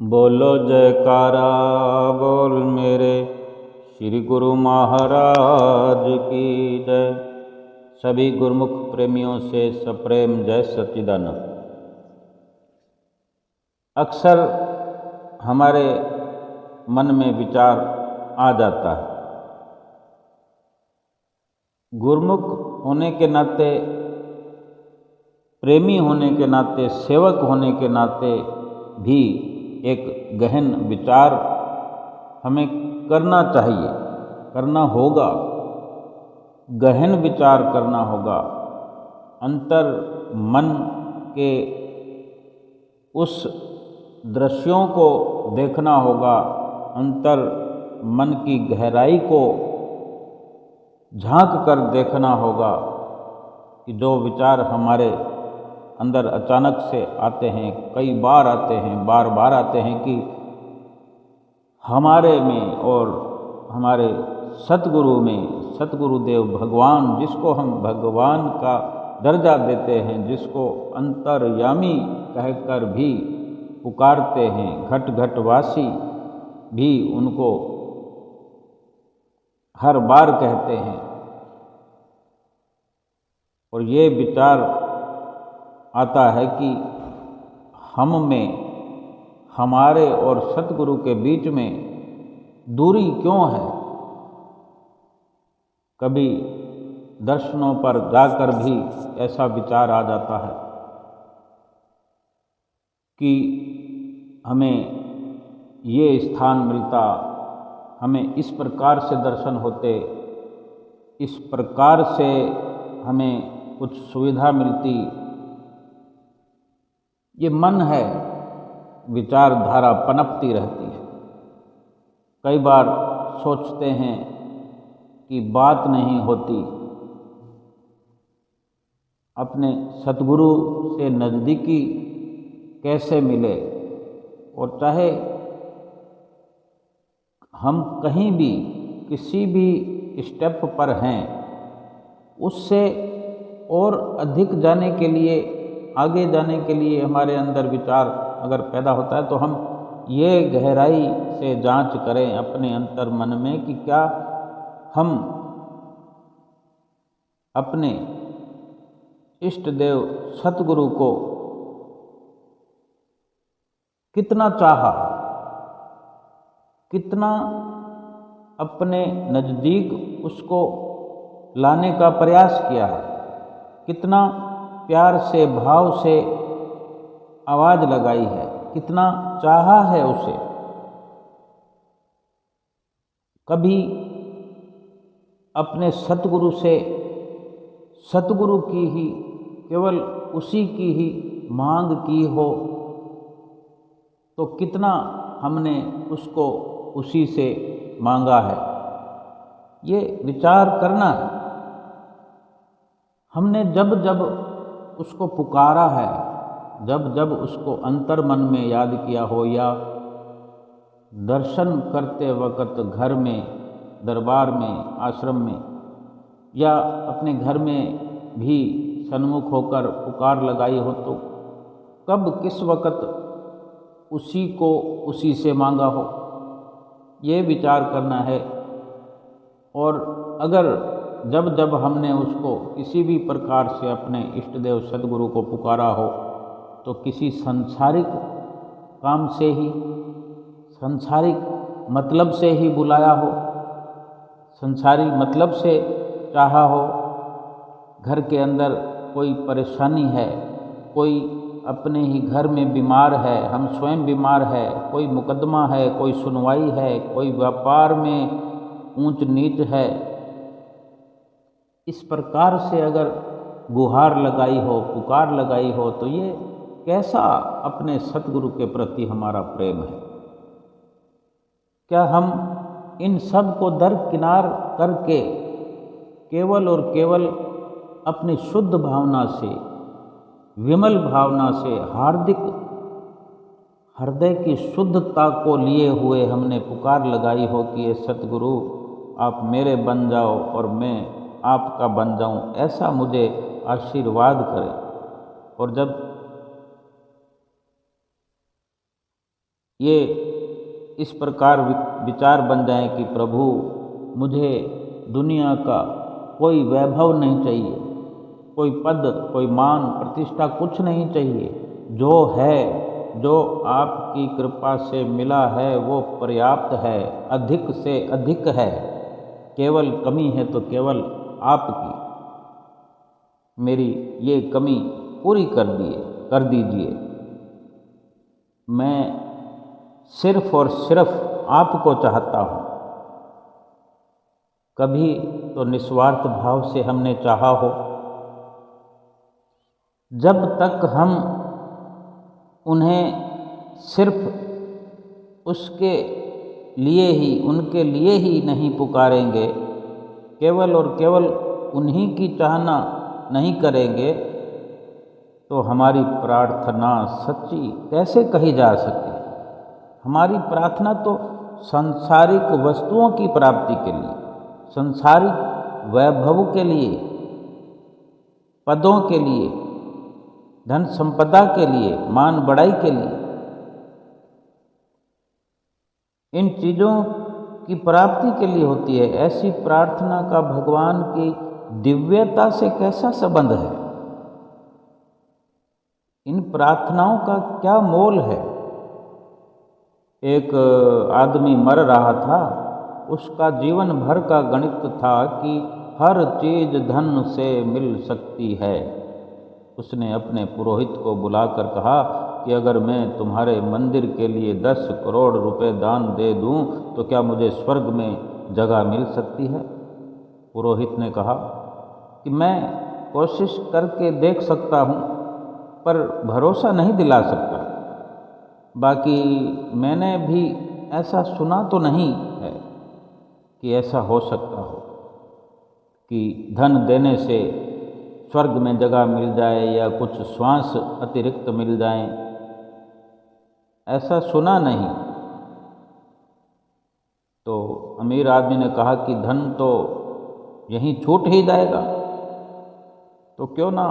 बोलो जयकारा बोल मेरे श्री गुरु महाराज की जय। सभी गुरुमुख प्रेमियों से सप्रेम जय सच्चिदानंद। अक्सर हमारे मन में विचार आ जाता है, गुरुमुख होने के नाते, प्रेमी होने के नाते, सेवक होने के नाते भी एक गहन विचार हमें करना चाहिए, करना होगा, गहन विचार करना होगा। अंतर मन के उस दृश्यों को देखना होगा, अंतर मन की गहराई को झांक कर देखना होगा कि जो विचार हमारे अंदर अचानक से आते हैं, कई बार आते हैं, बार बार आते हैं कि हमारे में और हमारे सतगुरु में, सतगुरुदेव भगवान, जिसको हम भगवान का दर्जा देते हैं, जिसको अंतर्यामी कहकर भी पुकारते हैं, घट घटवासी भी उनको हर बार कहते हैं। और ये विचार आता है कि हम में, हमारे और सतगुरु के बीच में दूरी क्यों है। कभी दर्शनों पर जाकर भी ऐसा विचार आ जाता है कि हमें ये स्थान मिलता, हमें इस प्रकार से दर्शन होते, इस प्रकार से हमें कुछ सुविधा मिलती। ये मन है, विचारधारा पनपती रहती है। कई बार सोचते हैं कि बात नहीं होती, अपने सतगुरु से नज़दीकी कैसे मिले। और चाहे हम कहीं भी किसी भी स्टेप पर हैं, उससे और अधिक जाने के लिए, आगे जाने के लिए हमारे अंदर विचार अगर पैदा होता है तो हम ये गहराई से जांच करें अपने अंतर मन में कि क्या हम अपने इष्ट देव सतगुरु को कितना चाहा, कितना अपने नज़दीक उसको लाने का प्रयास किया है, कितना प्यार से, भाव से आवाज़ लगाई है, कितना चाहा है उसे। कभी अपने सतगुरु से, सतगुरु की ही, केवल उसी की ही मांग की हो तो कितना हमने उसको उसी से मांगा है, ये विचार करना है। हमने जब जब उसको पुकारा है, जब जब उसको अंतर मन में याद किया हो, या दर्शन करते वक्त घर में, दरबार में, आश्रम में, या अपने घर में भी सन्मुख होकर पुकार लगाई हो, तो कब किस वक्त उसी को उसी से मांगा हो, ये विचार करना है। और अगर जब जब हमने उसको किसी भी प्रकार से अपने इष्ट देव सतगुरु को पुकारा हो तो किसी संसारिक काम से ही, संसारिक मतलब से ही बुलाया हो, संसारिक मतलब से चाहा हो। घर के अंदर कोई परेशानी है, कोई अपने ही घर में बीमार है, हम स्वयं बीमार है, कोई मुकदमा है, कोई सुनवाई है, कोई व्यापार में ऊंच नीच है, इस प्रकार से अगर गुहार लगाई हो, पुकार लगाई हो, तो ये कैसा अपने सतगुरु के प्रति हमारा प्रेम है। क्या हम इन सब को दरकिनार करके केवल और केवल अपनी शुद्ध भावना से, विमल भावना से, हार्दिक हृदय की शुद्धता को लिए हुए हमने पुकार लगाई हो कि ये सतगुरु आप मेरे बन जाओ और मैं आपका बन जाऊं, ऐसा मुझे आशीर्वाद करें। और जब ये इस प्रकार विचार बन जाए कि प्रभु मुझे दुनिया का कोई वैभव नहीं चाहिए, कोई पद, कोई मान, प्रतिष्ठा कुछ नहीं चाहिए। जो है, जो आपकी कृपा से मिला है वो पर्याप्त है, अधिक से अधिक है। केवल कमी है तो केवल आपकी। मेरी ये कमी पूरी कर दीजिए। मैं सिर्फ और सिर्फ आपको चाहता हूँ। कभी तो निस्वार्थ भाव से हमने चाहा हो। जब तक हम उन्हें सिर्फ उसके लिए ही, उनके लिए ही नहीं पुकारेंगे, केवल और केवल उन्हीं की चाहना नहीं करेंगे, तो हमारी प्रार्थना सच्ची कैसे कही जा सकती? हमारी प्रार्थना तो सांसारिक वस्तुओं की प्राप्ति के लिए, सांसारिक वैभव के लिए, पदों के लिए, धन संपदा के लिए, मान बढ़ाई के लिए, इन चीज़ों की प्राप्ति के लिए होती है। ऐसी प्रार्थना का भगवान की दिव्यता से कैसा संबंध है? इन प्रार्थनाओं का क्या मोल है? एक आदमी मर रहा था, उसका जीवन भर का गणित था कि हर चीज़ धन से मिल सकती है। उसने अपने पुरोहित को बुलाकर कहा कि अगर मैं तुम्हारे मंदिर के लिए 10 करोड़ रुपए दान दे दूं तो क्या मुझे स्वर्ग में जगह मिल सकती है? पुरोहित ने कहा कि मैं कोशिश करके देख सकता हूं, पर भरोसा नहीं दिला सकता। बाकी मैंने भी ऐसा सुना तो नहीं है कि ऐसा हो सकता हो कि धन देने से स्वर्ग में जगह मिल जाए या कुछ श्वास अतिरिक्त मिल जाए, ऐसा सुना नहीं। तो अमीर आदमी ने कहा कि धन तो यहीं छूट ही जाएगा, तो क्यों ना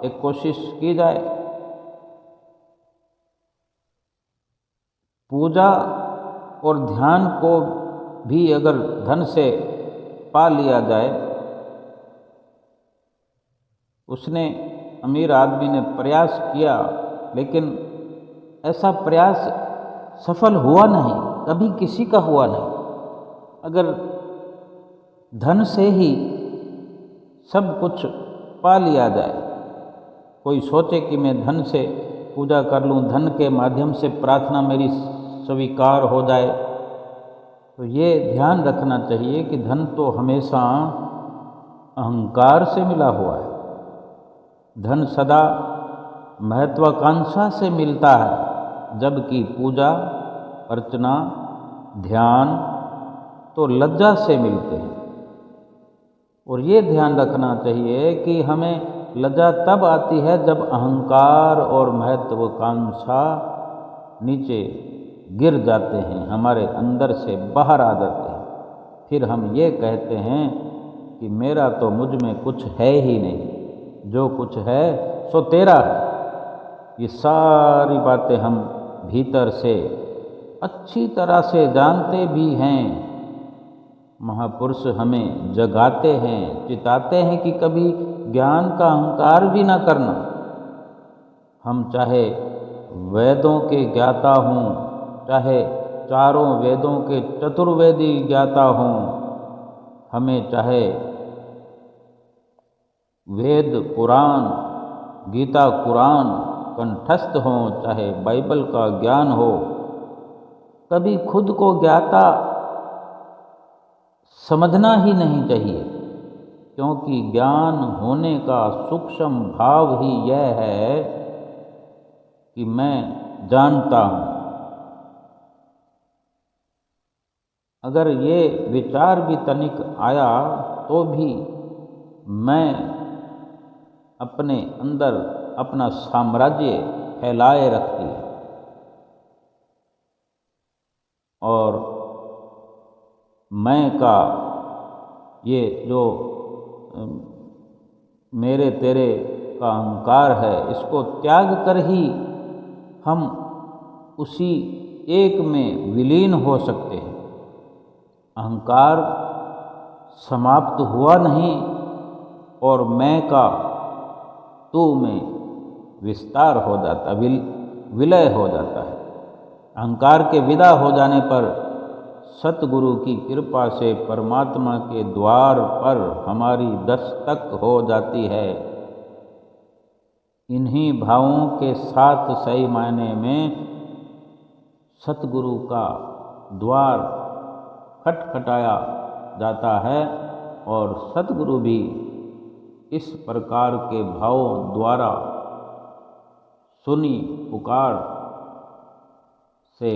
एक कोशिश की जाए। पूजा और ध्यान को भी अगर धन से पा लिया जाए, उसने, अमीर आदमी ने प्रयास किया, लेकिन ऐसा प्रयास सफल हुआ नहीं, कभी किसी का हुआ नहीं। अगर धन से ही सब कुछ पा लिया जाए, कोई सोचे कि मैं धन से पूजा कर लूँ, धन के माध्यम से प्रार्थना मेरी स्वीकार हो जाए, तो ये ध्यान रखना चाहिए कि धन तो हमेशा अहंकार से मिला हुआ है। धन सदा महत्वाकांक्षा से मिलता है, जबकि पूजा, अर्चना, ध्यान तो लज्जा से मिलते हैं। और ये ध्यान रखना चाहिए कि हमें लज्जा तब आती है जब अहंकार और महत्वाकांक्षा नीचे गिर जाते हैं, हमारे अंदर से बाहर आ जाते हैं। फिर हम ये कहते हैं कि मेरा तो मुझ में कुछ है ही नहीं, जो कुछ है सो तेरा है। ये सारी बातें हम भीतर से अच्छी तरह से जानते भी हैं। महापुरुष हमें जगाते हैं, चिताते हैं कि कभी ज्ञान का अहंकार भी ना करना। हम चाहे वेदों के ज्ञाता हों, चाहे चारों वेदों के चतुर्वेदी ज्ञाता हों, हमें चाहे वेद पुराण, गीता कुरान कंठस्थ हों, चाहे बाइबल का ज्ञान हो, कभी खुद को ज्ञाता समझना ही नहीं चाहिए, क्योंकि ज्ञान होने का सूक्ष्म भाव ही यह है कि मैं जानता हूँ। अगर ये विचार भी तनिक आया तो भी मैं अपने अंदर अपना साम्राज्य फैलाए रखती है और मैं का ये जो मेरे तेरे का अहंकार है, इसको त्याग कर ही हम उसी एक में विलीन हो सकते हैं। अहंकार समाप्त हुआ नहीं और मैं का तू में विस्तार हो जाता, विलय हो जाता है। अहंकार के विदा हो जाने पर सतगुरु की कृपा से परमात्मा के द्वार पर हमारी दस्तक हो जाती है। इन्हीं भावों के साथ सही मायने में सतगुरु का द्वार खटखटाया जाता है और सतगुरु भी इस प्रकार के भावों द्वारा सुनी पुकार से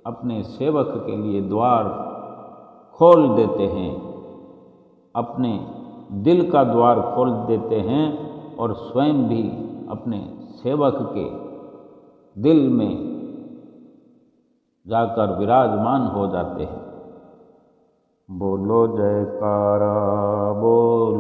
अपने सेवक के लिए द्वार खोल देते हैं, अपने दिल का द्वार खोल देते हैं और स्वयं भी अपने सेवक के दिल में जाकर विराजमान हो जाते हैं। बोलो जयकारा बोल